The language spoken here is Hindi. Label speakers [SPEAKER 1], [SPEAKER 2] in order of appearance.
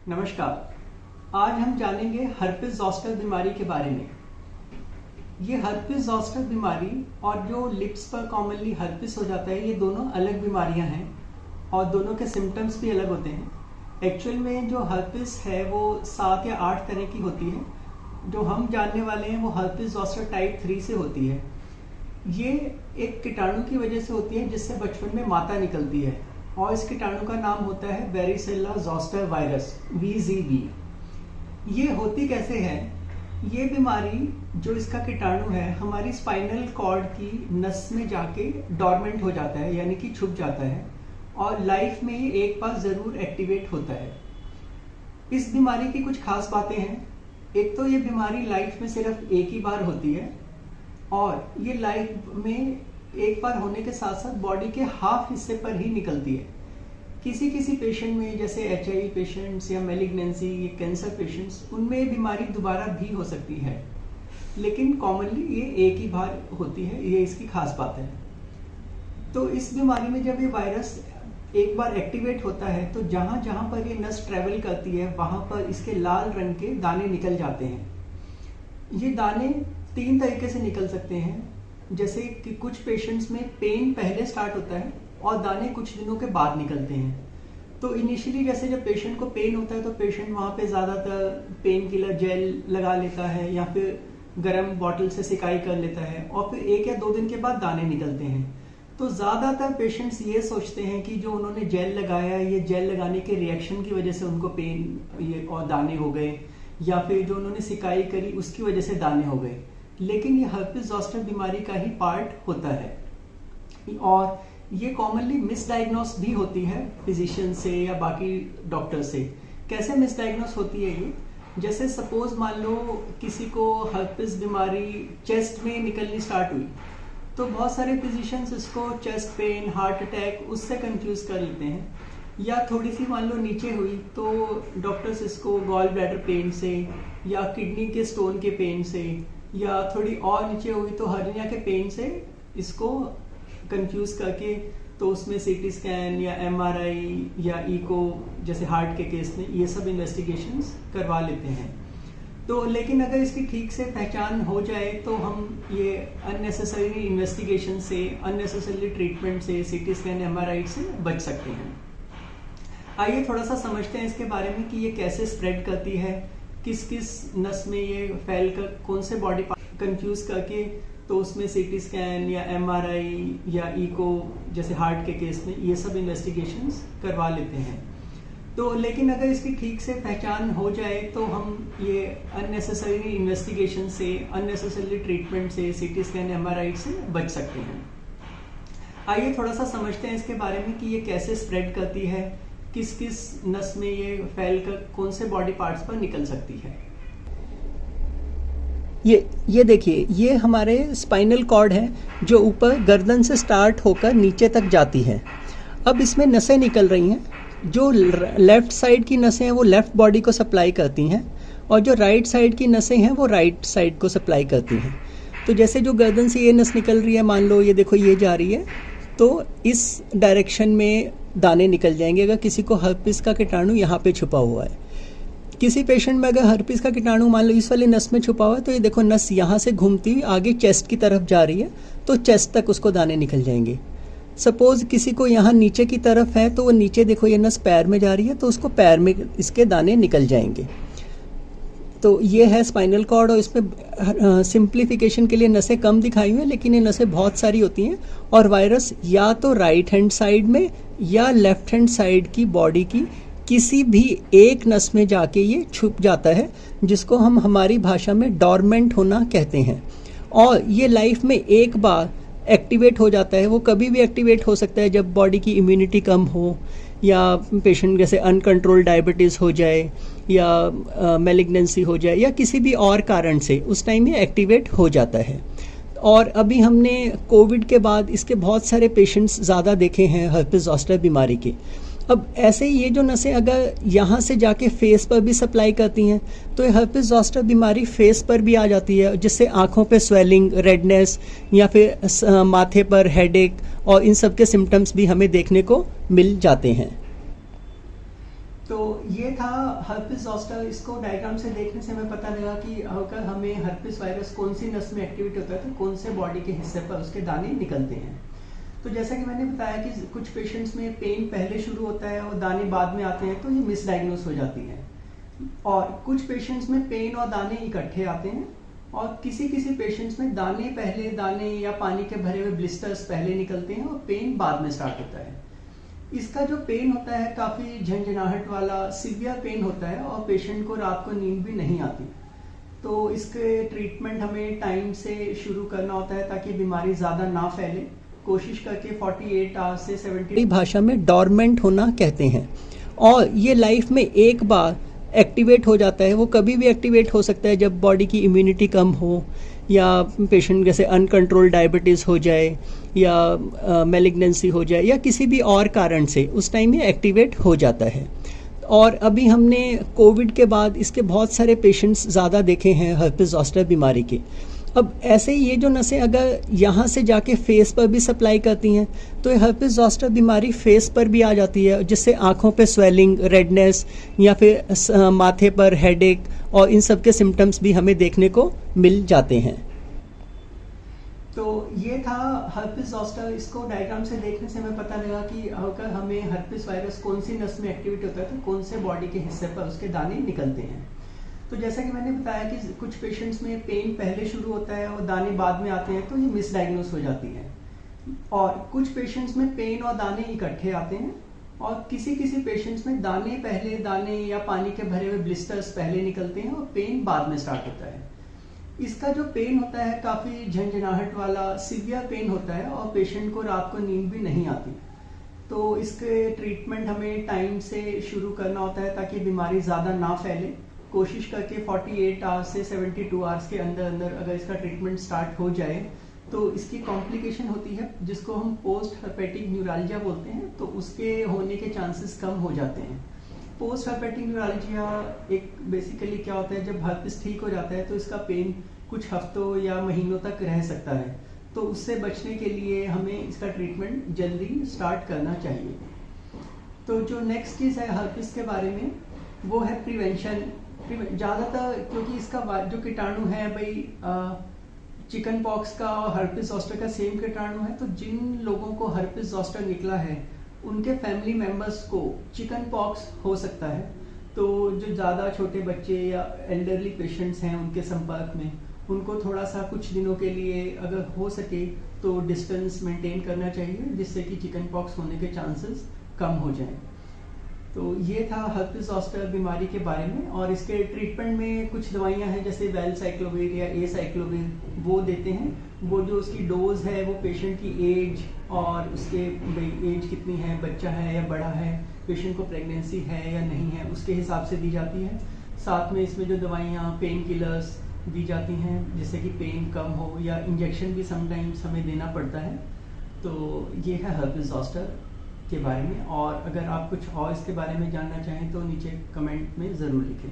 [SPEAKER 1] नमस्कार। आज हम जानेंगे हर्पिस ज़ॉस्टर बीमारी के बारे में। ये हर्पिस ज़ॉस्टर बीमारी और जो लिप्स पर कॉमनली हर्पिस हो जाता है, ये दोनों अलग बीमारियां हैं और दोनों के सिम्टम्स भी अलग होते हैं। एक्चुअल में जो हर्पिस है वो 7 या 8 तरह की होती है। जो हम जानने वाले हैं वो हर्पिस ज़ॉस्टर टाइप 3 से होती है। ये एक कीटाणु की वजह से होती है जिससे बचपन में माता निकलती है और इस कीटाणु का नाम होता है वेरिसेला ज़ॉस्टर वायरस VZV। ये होती कैसे है? ये बीमारी जो इसका कीटाणु है हमारी स्पाइनल कॉर्ड की नस में जाके डॉर्मेंट हो जाता है, यानी कि छुप जाता है और लाइफ में ये एक बार जरूर एक्टिवेट होता है। इस बीमारी की कुछ खास बातें हैं। एक तो ये बीमारी लाइफ में सिर्फ एक ही बार होती है और ये लाइफ में एक बार होने के साथ साथ बॉडी के हाफ हिस्से पर ही निकलती है। किसी किसी पेशेंट में, जैसे HIV पेशेंट्स या मैलिग्नेंसी, ये कैंसर पेशेंट्स, उनमें ये बीमारी दोबारा भी हो सकती है, लेकिन कॉमनली ये एक ही बार होती है। ये इसकी खास बात है। तो इस बीमारी में जब ये वायरस एक बार एक्टिवेट होता है तो जहां जहां पर ये नस ट्रेवल करती है वहां पर इसके लाल रंग के दाने निकल जाते हैं। ये दाने 3 तरीके से निकल सकते हैं। जैसे कि कुछ पेशेंट्स में पेन पहले स्टार्ट होता है और दाने कुछ दिनों के बाद निकलते हैं। तो इनिशियली जैसे जब पेशेंट को पेन होता है तो पेशेंट वहाँ पे ज़्यादातर पेन किलर जेल लगा लेता है या फिर गर्म बॉटल से सिकाई कर लेता है और फिर 1 या 2 दिन के बाद दाने निकलते हैं। तो ज़्यादातर पेशेंट्स ये सोचते हैं कि जो उन्होंने जेल लगाया, ये जेल लगाने के रिएक्शन की वजह से उनको पेन ये और दाने हो गए, या फिर जो उन्होंने सिकाई करी उसकी वजह से दाने हो गए। लेकिन ये हर्पिस ज़ॉस्टर बीमारी का ही पार्ट होता है और ये कॉमनली मिसडायग्नोस भी होती है फिजिशियन से या बाकी डॉक्टर से। कैसे मिसडायग्नोस होती है ये? जैसे सपोज मान लो किसी को हर्पिस बीमारी चेस्ट में निकलनी स्टार्ट हुई तो बहुत सारे फिजिशियंस इसको चेस्ट पेन, हार्ट अटैक उससे कंफ्यूज कर लेते हैं। या थोड़ी सी मान लो नीचे हुई तो डॉक्टर्स इसको गॉल ब्लैडर पेन से या किडनी के स्टोन के पेन से, या थोड़ी और नीचे हुई तो हर्निया के पेन से इसको कंफ्यूज करके तो उसमें CT स्कैन या MRI या इको, जैसे हार्ट के केस में, ये सब इन्वेस्टिगेशंस करवा लेते हैं। तो लेकिन अगर इसकी ठीक से पहचान हो जाए तो हम ये अननेसेसरी इन्वेस्टिगेशन से, अननेसेसरी ट्रीटमेंट से, CT स्कैन MRI से बच सकते हैं। आइए थोड़ा सा समझते हैं इसके बारे में कि ये कैसे स्प्रेड करती है, किस किस नस में ये फैल कर, कौन से बॉडी पार्ट कंफ्यूज करके तो उसमें CT स्कैन या MRI या इको, जैसे हार्ट के केस में, ये सब इन्वेस्टिगेशंस करवा लेते हैं। तो लेकिन अगर इसकी ठीक से पहचान हो जाए तो हम ये अननेसेसरी इन्वेस्टिगेशन से, अननेसेसरी ट्रीटमेंट से, CT स्कैन MRI से बच सकते हैं। आइए थोड़ा सा समझते हैं इसके बारे में कि ये कैसे स्प्रेड करती है, किस किस नस में ये फैल कर कौन से बॉडी पार्ट्स पर निकल सकती है। ये देखिए, ये हमारे स्पाइनल कॉर्ड है जो ऊपर गर्दन से स्टार्ट होकर नीचे तक जाती है। अब इसमें नसें निकल रही हैं। जो लेफ्ट साइड की नसें हैं वो लेफ्ट बॉडी को सप्लाई करती हैं और जो राइट साइड की नसें हैं वो राइट साइड को सप्लाई करती हैं। तो जैसे जो गर्दन से ये नस निकल रही है, मान लो ये देखो ये जा रही है, तो इस डायरेक्शन में दाने निकल जाएंगे अगर किसी को हर्पिस का कीटाणु यहाँ पे छुपा हुआ है। किसी पेशेंट में अगर हर्पिस का कीटाणु मान लो इस वाली नस में छुपा हुआ है तो ये देखो नस यहाँ से घूमती हुई आगे चेस्ट की तरफ जा रही है, तो चेस्ट तक उसको दाने निकल जाएंगे। सपोज किसी को यहाँ नीचे की तरफ है तो वो नीचे देखो ये नस पैर में जा रही है तो उसको पैर में इसके दाने निकल जाएंगे। तो ये है स्पाइनल कॉर्ड और इसमें सिंप्लीफिकेशन के लिए नसें कम दिखाई हुई हैं, लेकिन ये नसें बहुत सारी होती हैं और वायरस या तो राइट हैंड साइड में या लेफ्ट हैंड साइड की बॉडी की किसी भी एक नस में जाके ये छुप जाता है, जिसको हम हमारी भाषा में डॉर्मेंट होना कहते हैं। और ये लाइफ में एक बार एक्टिवेट हो जाता है। वो कभी भी एक्टिवेट हो सकता है जब बॉडी की इम्यूनिटी कम हो, या पेशेंट जैसे अनकंट्रोल डायबिटीज़ हो जाए या मैलिग्नेंसी हो जाए या किसी भी और कारण से उस टाइम ये एक्टिवेट हो जाता है। और अभी हमने कोविड के बाद इसके बहुत सारे पेशेंट्स ज़्यादा देखे हैं हर्पिस ज़ॉस्टर बीमारी के। अब ऐसे ही ये जो नसें अगर यहाँ से जाके फेस पर भी सप्लाई करती हैं तो ये हर्पिस ज़ॉस्टर बीमारी फेस पर भी आ जाती है, जिससे आँखों पे स्वेलिंग, रेडनेस या फिर माथे पर हेडेक और इन सब के सिम्टम्स भी हमें देखने को मिल जाते हैं। तो ये था हर्पिस ज़ॉस्टर। इसको डायग्राम से देखने से हमें पता लगा कि अगर हमें हर्पिस वायरस कौन सी नस में एक्टिवेट होता है तो कौन से बॉडी के हिस्से पर उसके दाने निकलते हैं। तो जैसा कि मैंने बताया कि कुछ पेशेंट्स में पेन पहले शुरू होता है और दाने बाद में आते हैं, तो ये मिसडायग्नोस हो जाती है। और कुछ पेशेंट्स में पेन और दाने इकट्ठे आते हैं, और किसी किसी पेशेंट्स में दाने या पानी के भरे हुए ब्लिस्टर्स पहले निकलते हैं और पेन बाद में स्टार्ट होता है। इसका जो पेन होता है काफ़ी झंझनाहट वाला सीवियर पेन होता है, और पेशेंट को रात को नींद भी नहीं आती। तो इसके ट्रीटमेंट हमें टाइम से शुरू करना होता है ताकि बीमारी ज़्यादा ना फैले। कोशिश करके 48 आवर्स से 70 भाषा में डॉर्मेंट होना कहते हैं, और ये लाइफ में एक बार एक्टिवेट हो जाता है। वो कभी भी एक्टिवेट हो सकता है जब बॉडी की इम्यूनिटी कम हो, या पेशेंट जैसे अनकंट्रोल्ड डायबिटीज़ हो जाए, या मैलिग्नेंसी हो जाए, या किसी भी और कारण से उस टाइम ये एक्टिवेट हो जाता है। और अभी हमने कोविड के बाद इसके बहुत सारे पेशेंट्स ज़्यादा देखे हैं हर्पिस ज़ॉस्टर बीमारी के। अब ऐसे ही ये जो नसें अगर यहाँ से जाके फेस पर भी सप्लाई करती हैं, तो ये हर्पिस ज़ॉस्टर बीमारी फेस पर भी आ जाती है, जिससे आँखों पे स्वेलिंग, रेडनेस, या फिर माथे पर हेडेक, और इन सब के सिम्टम्स भी हमें देखने को मिल जाते हैं। तो ये था हर्पिस ज़ॉस्टर। इसको डायग्राम से देखने से हमें पता लगा कि अगर हमें हर्पिस वायरस कौन सी नस में एक्टिवेट होता है तो कौन से बॉडी के हिस्से पर उसके दाने निकलते हैं। तो जैसा कि मैंने बताया कि कुछ पेशेंट्स में पेन पहले शुरू होता है और दाने बाद में आते हैं, तो ये मिसडायग्नोस हो जाती है। और कुछ पेशेंट्स में पेन और दाने इकट्ठे आते हैं, और किसी किसी पेशेंट्स में दाने या पानी के भरे हुए ब्लिस्टर्स पहले निकलते हैं और पेन बाद में स्टार्ट होता है। इसका जो पेन होता है काफ़ी झंझनाहट वाला सीवियर पेन होता है, और पेशेंट को रात को नींद भी नहीं आती। तो इसके ट्रीटमेंट हमें टाइम से शुरू करना होता है ताकि बीमारी ज़्यादा ना फैले। कोशिश करके 48 आवर्स से 72 आवर्स के अंदर अंदर अगर इसका ट्रीटमेंट स्टार्ट हो जाए, तो इसकी कॉम्प्लिकेशन होती है जिसको हम पोस्ट हर्पेटिक न्यूरालजिया बोलते हैं, तो उसके होने के चांसेस कम हो जाते हैं। पोस्ट हर्पेटिक न्यूरालजिया एक बेसिकली क्या होता है, जब हर्पिस ठीक हो जाता है तो इसका पेन कुछ हफ्तों या महीनों तक रह सकता है। तो उससे बचने के लिए हमें इसका ट्रीटमेंट जल्दी स्टार्ट करना चाहिए। तो जो नेक्स्ट चीज़ है हर्पिस के बारे में, वो है प्रिवेंशन। ज़्यादातर क्योंकि इसका जो कीटाणु है भाई चिकन पॉक्स का और हर्पिस ज़ॉस्टर का सेम कीटाणु है, तो जिन लोगों को हर्पिस ज़ॉस्टर निकला है उनके फैमिली मेम्बर्स को चिकन पॉक्स हो सकता है। तो जो ज़्यादा छोटे बच्चे या एल्डरली पेशेंट्स हैं उनके संपर्क में, उनको थोड़ा सा कुछ दिनों के लिए अगर हो सके तो डिस्टेंस मेंटेन करना चाहिए, जिससे कि चिकन पॉक्स होने के चांसेस कम हो जाएं। तो ये था हर्पिस ज़ॉस्टर बीमारी के बारे में। और इसके ट्रीटमेंट में कुछ दवाइयाँ हैं जैसे वैलसाइक्लोविर या एसाइक्लोविर, वो देते हैं। वो जो उसकी डोज है वो पेशेंट की एज और उसके एज कितनी है, बच्चा है या बड़ा है, पेशेंट को प्रेगनेंसी है या नहीं है, उसके हिसाब से दी जाती है। साथ में इसमें जो दवाइयाँ पेन किलर्स दी जाती हैं जिससे कि पेन कम हो, या इंजेक्शन भी समटाइम्स हमें देना पड़ता है। तो ये है हर्पिस ज़ॉस्टर के बारे में। और अगर आप कुछ और इसके बारे में जानना चाहें तो नीचे कमेंट में ज़रूर लिखें।